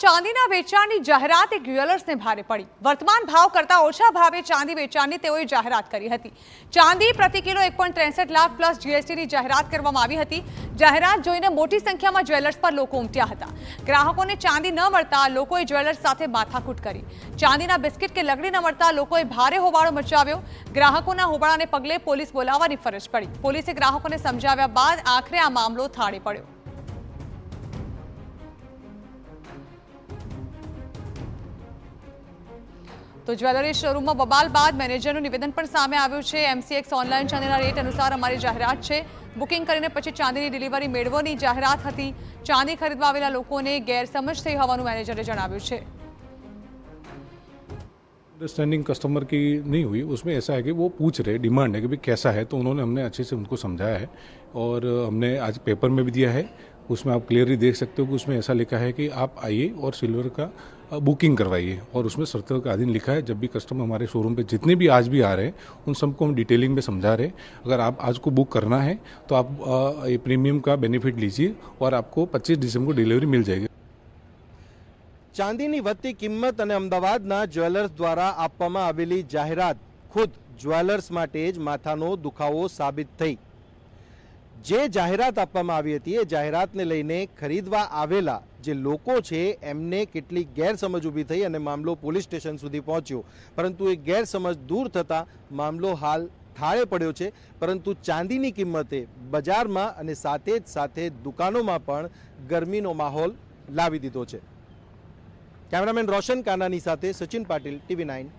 ચાંદીના વેચાણની જાહેરાત એક જ્વેલર્સને ભારે પડી। વર્તમાન ભાવ કરતા ઓછા ભાવે ચાંદી વેચાણની તેઓએ જાહેરાત કરી હતી। ચાંદી પ્રતિ કિલો 1.63 લાખ પ્લસ જીએસટીની જાહેરાત કરવામાં આવી હતી। જાહેરાત જોઈને મોટી સંખ્યામાં જ્વેલર્સ પર લોકો ઉમટ્યા હતા। ગ્રાહકોને ચાંદી ન મળતા લોકોએ જ્વેલર્સ સાથે માથાકૂટ કરી। ચાંદીના બિસ્કિટ કે લગડી ન મળતા લોકોએ ભારે હોબાળો મચાવ્યો। ગ્રાહકોના હોબાળાને પગલે પોલીસ બોલાવવાની ફરજ પડી। પોલીસે ગ્રાહકોને સમજાવ્યા બાદ આખરે આ મામલો થાળે પડ્યો। तो ज्वेलरी शोरूम में बबाल बाद मैनेजरનું નિવેદન પણ સામે આવ્યું છે। એમસીએક્સ ઓનલાઈન ચાંદીના રેટ અનુસાર અમારી જાહેરાત છે। બુકિંગ કરીને પછી ચાંદીની ડિલિવરી મેળવવાની જાહેરાત હતી। ચાંદી ખરીદવા આવેલા લોકોને ગેરસમજ થઈ હોવાનું મેનેજરે જણાવ્યું છે। अंडरस्टैंडिंग कस्टमर की नहीं हुई, उसमें ऐसा है कि वो पूछ रहे, डिमांड है कि भाई कैसा है, तो उन्होंने हमने अच्छे से उनको समझाया है और हमने आज पेपर में भी दिया है। उसमें आप क्लियरली देख सकते हो कि उसमें ऐसा लिखा है कि आप आइए और सिल्वर का बुकिंग करवाइए और उसमें शर्तों का अधीन लिखा है। जब भी कस्टमर हमारे शोरूम पे जितने भी आज भी आ रहे हैं उन सबको हम डिटेलिंग में समझा रहे हैं। अगर आप आज को बुक करना है तो आप ये प्रीमियम का बेनिफिट लीजिए और आपको 25 दिसंबर को डिलीवरी मिल जाएगी। ચાંદીની વધતી કિંમત અને અમદાવાદના જ્વેલર્સ દ્વારા આપવામાં આવેલી જાહેરાત ખુદ જ્વેલર્સ માટે જ માથાનો દુખાવો સાબિત થઈ। જે જાહેરાત આપવામાં આવી હતી એ જાહેરાતને લઈને ખરીદવા આવેલા જે લોકો છે એમને કેટલીક ગેરસમજ ઊભી થઈ અને મામલો પોલીસ સ્ટેશન સુધી પહોંચ્યો, પરંતુ એ ગેરસમજ દૂર થતાં મામલો હાલ થાળે પડ્યો છે। પરંતુ ચાંદીની કિંમતે બજારમાં અને સાથે જ સાથે દુકાનોમાં પણ ગરમીનો માહોલ લાવી દીધો છે। कैमरामैन रोशन कानानी साथे सचिन पाटिल, TV9